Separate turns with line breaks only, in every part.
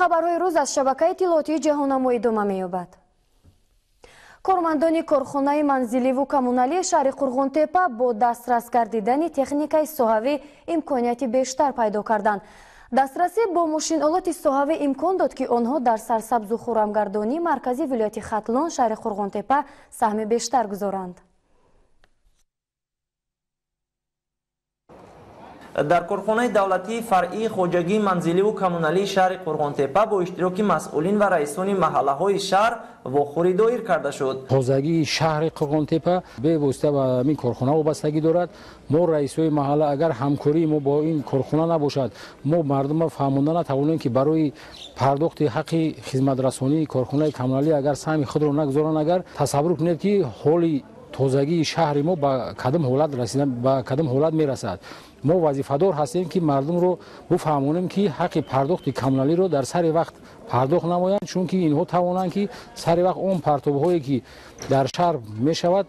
خبرهای روز از شبکه اطلاعاتی جهان‌نما ادامه می‌یابد. کارمندان کارخانه منزلی و کمونالی شهر قرغن‌تپه با دسترس گردیدن تکنیکای سوهوی امکانیت بیشتر پیدا کردند. دسترسی با ماشین‌آلات سوهوی امکان داد که آنها در سرسبز و خرمگردانی مرکزی ولایت ختلان شهر قرغن‌تپه سهم بیشتر گذارند.
در کارخانه دولتی فرعی خوجگی منزلی و کمونالی شهر قرغن‌تپه با اشتراک مسئولین و رئیسان محله‌های شهر واخوری دایر کرده شد.
خوجگی شهر قرغن‌تپه به واسطه با این کارخانه وابستگی دارد. ما رئیسای محله اگر همکاری ما با این کارخانه نباشد، ما مردم فهمانده نتوانیم که برای پرداخت حق خدمت رسانی کارخانه کمونالی اگر سهم خود را نگذارند، اگر تصور کنید که حالی تازگی شهر ما با کدام حالت رسیدن با کدام حالت میرسد. ما وظیفه‌دار هستیم که مردم رو بفهمونیم که حق پرداخت کمونالی رو در سر وقت پرداخت نمایند، چون که اینها توانند که سر وقت اون پرتاب‌هایی که در شهر میشود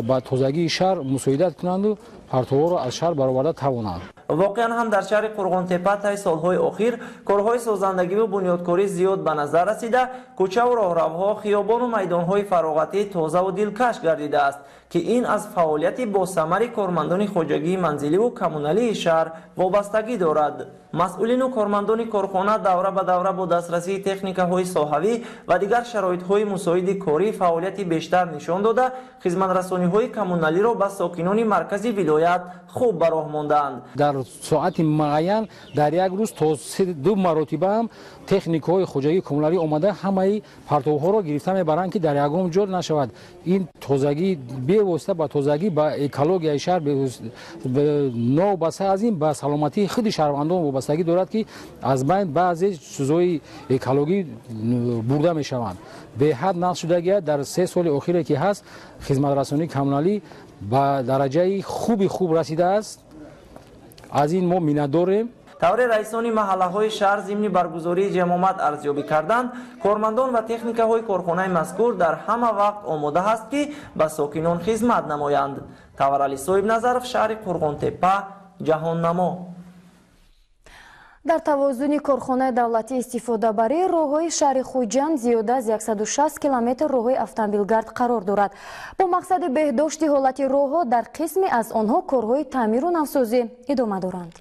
با تازگی شهر مساعدت کنند و پرتاب‌ها را از شهر برآورده توانند.
واقعا هم در شهر قرغن‌تپه طی سالهای اخیر کارهای سازندگی و بنیادکاری زیاد به نظر رسیده، کوچه و راهروها، خیابان و میدانهای فراغتی تازه و دلکش گردیده است که این از فعالیت با ثمر کارمندان خوجگی منزلی و کمونالی شهر وابستگی دارد. مسئولین و کارمندان کارخانه دوره به دوره با دسترسی تکنیک‌های ساحوی و دیگر شرایط‌های مساعد کاری فعالیت بیشتر نشان داده، خدمت‌رسانی‌های کمونالی را به ساکنان مرکزی ولایت خوب به راه ماندند.
در ساعت معین در یک روز تا 2 مرتبه هم تکنیک‌های خوجگی کمونالی آمده همه پرتوها را گرفته میبرند که در یگام جا نشود. این تازگی به واسطه با تازگی با اکولوژی شهر به نو بسه از این با سلامتی خود شهروندان وابستگی دارد که از بین بعضی چیزهای اکولوژی برده میشوند. به حد نقش شدگی در 3 سال اخیر که هست خدمت رسانی کمونالی با درجه خوب رسیده است. از این ما مینداریم.
طور رئیسان محله‌های شهر ضمن برگزاری جمعیت ارزیابی کردند، کارمندان و تکنیک‌های کارخانه مذکور در همه وقت آماده است که به ساکنان خدمت نمایند. طور علی صاحب نظرف، شهر قرغن‌تپه، جهان‌نما.
در توازن کارخانه دولتی استفاده برای راه‌های شهر خوجند زیاده از 160 کیلومتر راه‌های автомобилгард قرار دارد. با مقصد بهداشت حالت راه‌ها در قسمی از آنها کارهای تعمیر و نوسازی ادامه دارند.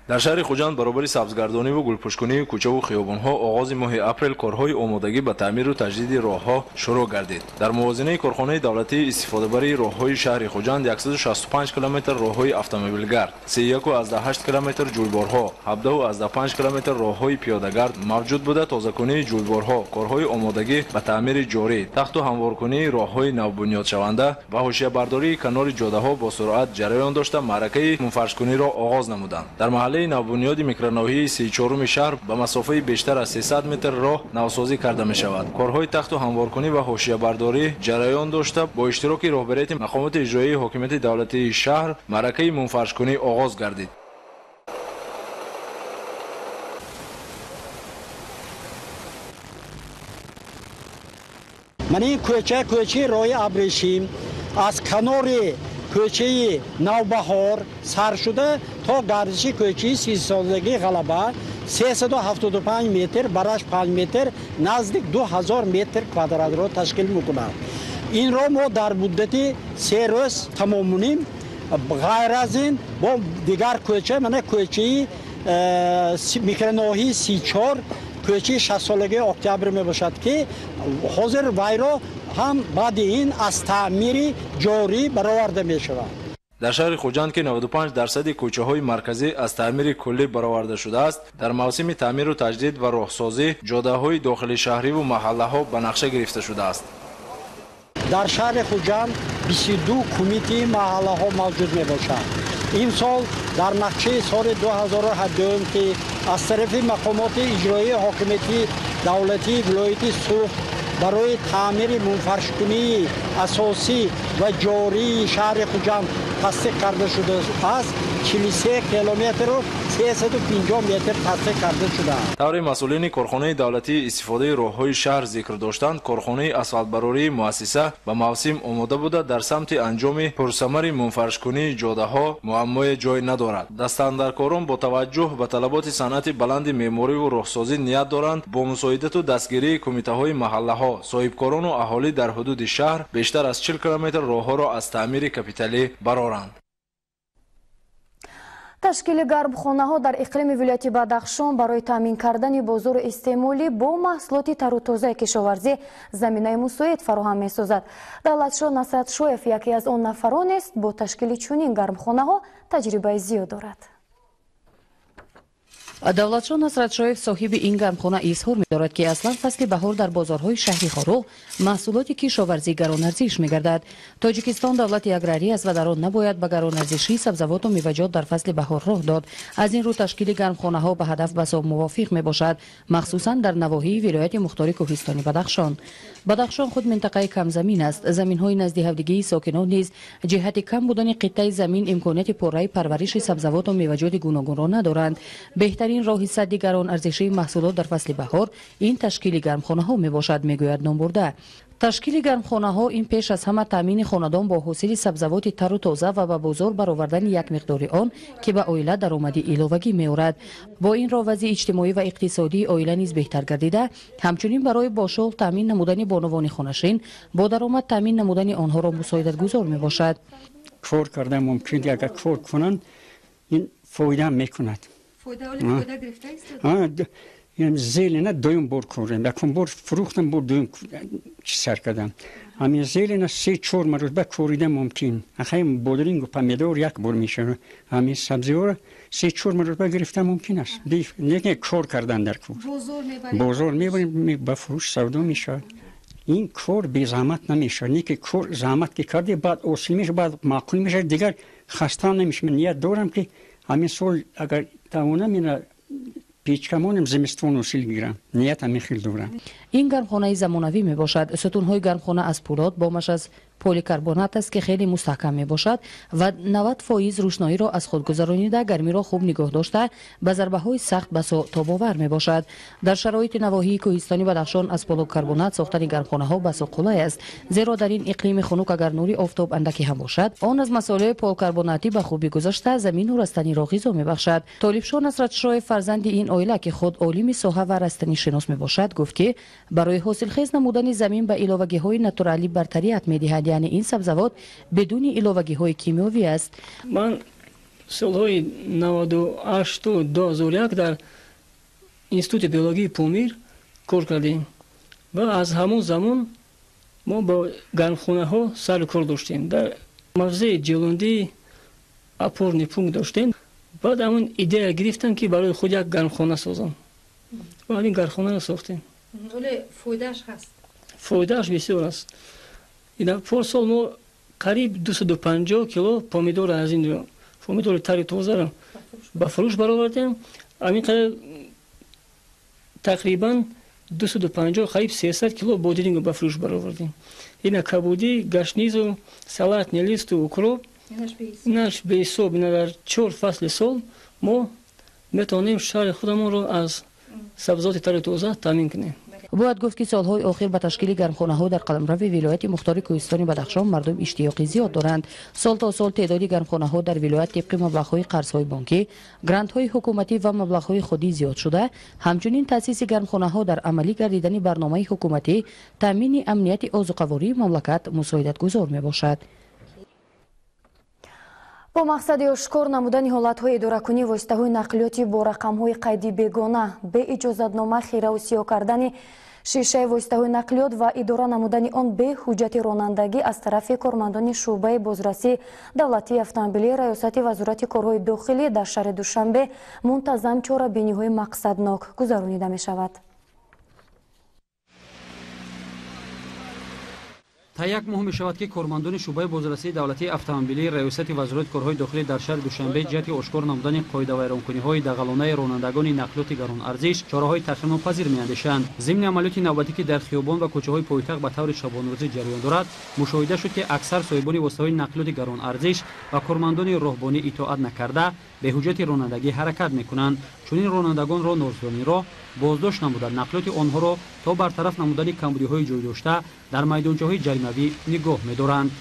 در شهر خوجند برابر سبزگردانی و گلپوشکنی کوچه و خیابان‌ها آغاز ماه اپریل کارهای آمادگی به تعمیر و تجدید راه‌ها شروع گردید. در موازنه کارخانه دولتی استفاده برای راه‌های شهر خوجند 165 کیلومتر راه‌های автомобилгард، 31.8 کیلومتر جویبارها، 17.5 کیلومتر راه‌های پیاده‌گرد موجود بوده. تازه‌کنی جویبارها، کارهای آمادگی به تعمیر جاری، تخت و هموارکنی راه‌های نوبنیاد شونده و حاشیه‌برداری کنار جاده‌ها با سرعت جریان داشته معرکه منفرش‌کنی را آغاز نمودند. در محله نوبنیاد میکروناحیه 34 شهر به مسافه بیشتر از 300 متر راه نوسازی کرده می شود. کارهای تخت و هموارکنی و حاشیه برداری جریان داشته با اشتراک رهبریت مقامات اجرایی حاکمیت دولتی شهر معرکه منفرش‌کنی آغاز گردید.
من این کوچه راه ابریشم از کنار کوچه نوبهار سر شده تا گردش کوچه 30 سالگی غلبه 375 متر برش 5 متر نزدیک 2000 متر کوادرات را تشکیل میکنه. این را ما در مدت 3 روز تمام کنیم. غیر از این با دیگر کوچه من کوچه میکروناحیه 34 کوچه 60 سالگی اکتبر می باشد که حاضر وی را هم بعد این از تعمیر جاری برآورده می شود.
در شهر خوجند که 95% کوچه‌های مرکزی از تعمیر کلی برآورده شده است، در موسم تعمیر و تجدید و راهسازی جاده‌های داخل شهری و محله‌ها به نقشه گرفته شده است.
در شهر خوجند 22 کمیته محله‌ها موجود می باشد. این سال در نقشه سال 2017 که از طرف مقامات اجرایی حاکمیت دولتی ولایت سوخت برای تعمیر منفرش‌کنی اساسی و جاری شهر خوجند تصدیق کرده شده است. 43 کیلومتر و 350 متر تصفیه کرده شده.
طوری مسئولین کارخانه دولتی استفاده راههای شهر ذکر داشتند. کارخانه اسفالتبراری مؤسسه به موسم آماده بوده در سمت انجام پرثمر منفرش‌کنی جاده ها معمای جای ندارد. دستاندرکاران با توجه به طلبات صنعت بلند معماری و راهسازی نیت دارند با مساعدت و دستگیری کمیته های محله ها صاحبکاران و اهالی در حدود شهر بیشتر از 40 کیلومتر راه ها را از تعمیر کپیتالی برآورند.
تشکیل گرمخانه‌ها در اقلیم ولایت بدخشان برای تامین کردن بازار استعمالی با محصولات تر و تازه کشاورزی زمینه مساعد فراهم می‌سازد. دولتشاه نصرت شویف یکی از آن نفران است. با تشکیل چنین گرمخانه‌ها تجربه زیاد دارد.
давлатшоҳ насратшоев соҳиби ин гармхона изҳор медорад ки аслан фасли баҳор дар бозорҳои шаҳри хорӯғ маҳсулоти кишоварзӣ гаронарзиш мегардад. тоҷикистон давлати аграрӣ аст ва дар он набояд ба гаронарзишии сабзавоту меваҷот дар фасли баҳор роҳ дод. аз ин рӯ ташкили гармхонаҳо ба ҳадаф басоб мувофиқ мебошад, махсусан дар навоҳии вилояти мухтори кӯҳистони бадахшон. бадахшон худ минтақаи камзамин аст. заминҳои назди ҳавдигии сокинон низ ҷиҳати кам будани қиттаи замин имконияти пурраи парвариши сабзавоту меваҷоти гуногунро надоранд. беҳтарин роҳи садди гаронарзишии маҳсулот дар фасли баҳор ин ташкили гармхонаҳо мебошад, мегӯяд номбурда. ташкили гармхонаҳо ин пеш аз ҳама таъмини хонадон бо ҳосили сабзавоти тару тоза ва ба бозор баровардани як миқдори он ки ба оила даромади иловагӣ меорад. бо ин роҳ вазъи иҷтимоӣ ва иқтисодии оила низ беҳтар гардида, ҳамчунин барои бошол таъмин намудани бонувони хонашин бо даромад таъмин намудани онҳоро мусоидатгузор мебошад.
کار کرده ممکن اگر کار کنند این فایده میکند.
فایده گرفته است؟
یعنی زیل نه دویم بار کردم. یکم بار فروختم بار دویم سر کردم. همین زیل نه 3-4 مرتبه کوریدن ممکن. اخیر بادرینگ و پمیدور یک بار میشه. همین سبزی‌ها 3-4 مرتبه گرفتن ممکن است. دیگه کار کردن در کار. بازار میبریم به فروش سودا میشه. این کار بی زحمت نمیشه. نیکی کار زحمت که کردی بعد اصل میشه، بعد معقول میشه، دیگر خسته نمیشه. من نیت دارم که همین سال اگر توانم اینا پیچکمانم زمستون اصل گیرم. نیت هم خیلی دارم.
این گرمخانه زمانوی میباشد. ستونهای گرمخانه از پولاد بامش از پلیکربنات است که خیلی مستحکم میباشد و 90% روشنایی را از خود گذرانیده گرمی را خوب نگاه داشته به ضربه‌های سخت بسا تاب‌آور میباشد. در شرایط نواحی کوهستانی بدخشان از پلیکربنات ساختن گرمخانه‌ها بسا قلای است، زیرا در این اقلیم خنک اگر نور آفتاب اندکی هم باشد آن از مساله پلیکربناتی به خوبی گذشته زمین و رستنی را غذا میبخشد. طالبشاه نصرتشاه فرزند این عائله که خود عالم ساحه و رستنی شناس میباشد گفت که برای حاصلخیز نمودن زمین به ایلوگی‌های ناتورالی برتریت می‌دهد، یعنی این سبزوات بدون ایلوگی‌های کیمیایی است.
من سالهای 98 و 2001 در اینستیتوت بیولوژی پومیر کار کردیم و از همون زمان ما با گرمخانه‌ها سر کار داشتیم. در موضع جلوندی اپورنی پونکت داشتیم. بعد همون ایده گرفتن که برای خود یک گرمخانه سازم و همین گرمخانه رو ساختیم.
ولی فایده‌اش هست؟
فایده‌اش بسیار است. این پارسال ما قریب 250 کیلو پامیدور از این پامیدور تری تازه را به فروش برآوردیم. همین تقریبا 250 قریب 300 کیلو بادرینگ به فروش برآوردیم. این کبودی، گشنیز و سالات نلیست و اوکراپ اینش به حساب در 4 فصل سال ما میتونیم شهر خودمون رو از سبزیجات تر تازه تامین کنیم.
باید گفت که سالهای آخر به تشکیل گرمخانه‌ها در قلمرو ولایت مختار کوهستانی بدخشان مردم اشتیاقی زیاد دارند. سال تا سال تعداد گرمخانه‌ها در ولایت طبق مبلغ‌های قرض‌های بانکی، گرانت‌های حکومتی و مبلغ‌های خودی زیاد شده. همچنین تأسیس گرمخانه‌ها در عملی گردیدن برنامه حکومتی تامین امنیت آذوقه‌واری مملکت مساعدت‌گذار میباشد.
با مقصد آشکار نمودن حالت‌های اداره‌کنی واسطه‌های نقلیاتی با رقم‌های قیدی بیگانه به اجازتنامه خیره و سیاه کردن شیشه واسطه‌های نقلیات و اداره نمودن آن به حجت رانندگی از طرف کارمندان شعبه بازرسی دولتی اتومبیلی ریاست وزارت کارهای داخلی در شهر دوشنبه منتظم چاره‌بینی‌های مقصدناک گذرانیده می‌شود.
تا یک ماه می‌شود که کارمندان شعبه بازرسی دولتی اتومبیلی ریاست وزارت کارهای داخلی در شهر دوشنبه جهت اشکار نمودن قاعده ویرانکنی‌های دغلانه رانندگان نقلات گران ارزش چاره‌های تخمین‌پذیر می‌اندیشند. ضمن عملیات نوبتی که در خیابان و کوچه‌های پایتخت به طور شبانه‌روزی جریان دارد، مشاهده شد که اکثر صاحبان وسایل نقلات گران ارزش و کارمندان راهبانی اطاعت نکرده به حجت رانندگی حرکت می‌کنند. چنین رانندگان را نوزانی را بازداشت نموده نقلات آنها را تا برطرف نمودن کمبودی‌های جای داشته در میدانچه‌های جریمه‌ای نگاه می‌دارند.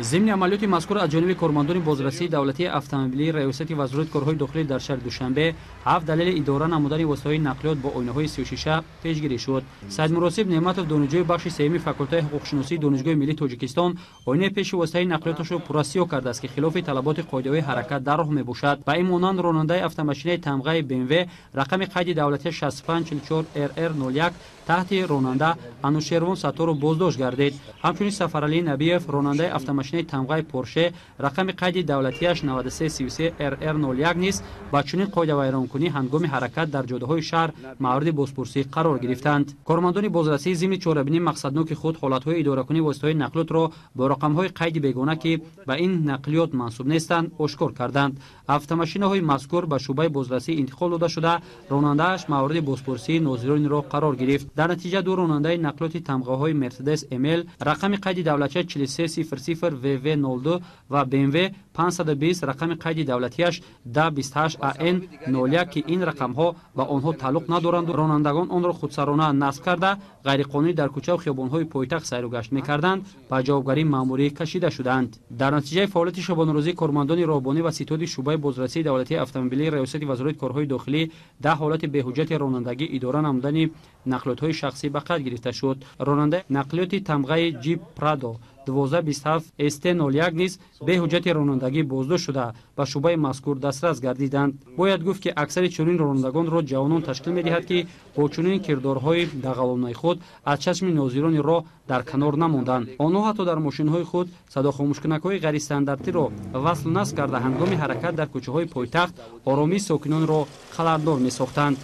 ضمن عملیات مذکور از جانب کارمندان بازرسی دولتی اتومبیلی ریاست وزارت کارهای داخلی در شهر دوشنبه 7 دلیل اداره نمودن وسایل نقلیات با آینه‌های 36 پیشگیری شد. سید مراسب نعمتov دانشجوی بخش سوم فاکولته حقوق‌شناسی دانشگاه ملی تاجیکستان آینه پیش وسایل نقلیاتش را پرسیو کرده است که خلاف طلبات قاعده حرکت در راه میباشد. با این مانند راننده اتوماشین تمغه BMW رقم قید دولتی 6544 RR01 تحت راننده انوشیروان ساتور بازداشت گردید. همچنین سفرعلی نبیف راننده اتوماشین تمغه پورشه رقم قید دولتیش 9333 RR01 نیز با چنین قاعده ویرانکنی هنگام حرکت در جاده‌های شهر مورد بازپرسی قرار گرفتند. کارمندان بازرسی ضمن چاره‌بینی مقصدناک خود حالت‌های اداره‌کنی وسایل نقلیات را با رقم‌های قید بیگانه که به این نقلیات منسوب نیستند آشکار کردند. اتوماشین‌های مذکور به شعبه بازرسی انتقال داده شده راننده‌اش مورد بازپرسی ناظرین را قرار گرفت. در نتیجه دو راننده نقلیات تمغه‌های مرسدس امل رقم قید دولتی 4300 VV02 و BMW 520 رقم قید دولتیش 1028 AN01 که این رقم‌ها با آنها تعلق ندارند رانندگان آن را خودسرانه نصب کرده غیرقانونی در کوچه و خیابان‌های پایتخت سیر و گشت می‌کردند با جوابگری مأموری کشیده شدند. در نتیجه فعالیت شبانه‌روزی کارمندان راهبانی و ستاد شعبه بازرسی دولتی اتومبیلی ریاست وزارت کارهای داخلی 10 حالت به‌حجت رانندگی اداره نمودن نقلیات‌های شخصی به قید گرفته شد. راننده نقلیات تمغه جیپ پرادو 1227 ST01 نیز به حجت رانندگی بازداشت شده و شعبه مذکور دسترس گردیدند. باید گفت که اکثر چنین رانندگان را جوانان تشکیل می‌دهد که با چنین کردارهای دغلانه خود از چشم ناظران راه در کنار نماندند. آنها حتی در ماشین‌های خود صدا خاموشکنک‌های غیر استانداردی را وصل نصب کرده هنگام حرکت در کوچه‌های پایتخت آرامی ساکنان را خلل‌دار می‌ساختند.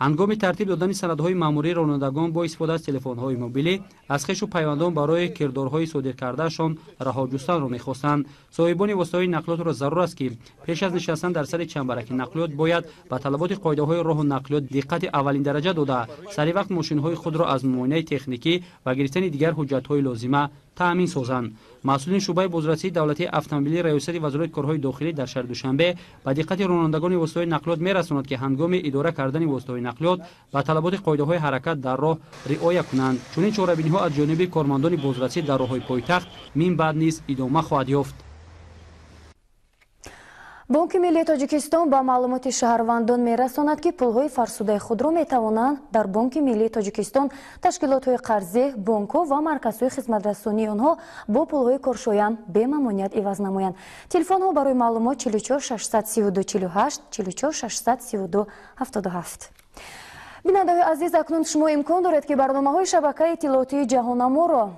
هنگام ترتیب دادن سندهای مأموری رانندگان با استفاده از تلفن‌های موبیلی از خویش و پیوندان برای کردارهای صادر کردهشان رها جستن را می‌خواستند. صاحبان وسایل نقلیات را ضرور است که پیش از نشستن در سر چنبرک نقلیات باید به طلبات قاعده‌های راه و نقلیات دقت اولین درجه داده سری وقت ماشین‌های خود را از معاینه تکنیکی و گرفتن دیگر حجت‌های لازمه تأمین سازند. مسئولین شعبه بازرسی دولتی اتومبیلی ریاست وزارت کارهای داخلی در شهر دوشنبه به دقت رانندگان وسایل نقلیات می‌رساند که هنگام اداره کردن وسایل نقلیات به طلبات قاعده‌های حرکت در راه رعایت کنند. چنین چاره‌بینی‌ها از جانب کارمندان بازرسی در راه‌های پایتخت من بعد نیز ادامه خواهد یافت.
بانки миллии тоҷикистон ба маълумоти шаҳрвандон мерасонад ки пулҳои фарсудаи худро метавонанд дар бонки миллии тоҷикистон ташкилотҳои қарзӣ бонкҳо ва марказҳои хизматрасонии онҳо бо пулҳои коршоям бемамоният иваз намоянд. телефонҳо барои маълумот 44 632 48 44 632 77. бинандаҳои азиз, акнун шумо имкон доред ки барномаҳои шабакаи иттилоотии ҷаҳонаморо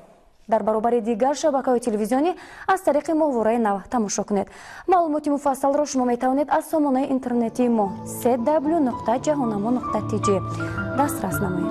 дар баробари дигар шабакаҳои телевизионӣ аз тариқи моҳвораи нав тамошо кунед. маълумоти муфассалро шумо метавонед аз сомонаи интернетии мо www.jahanamo.tg дастрас намоед.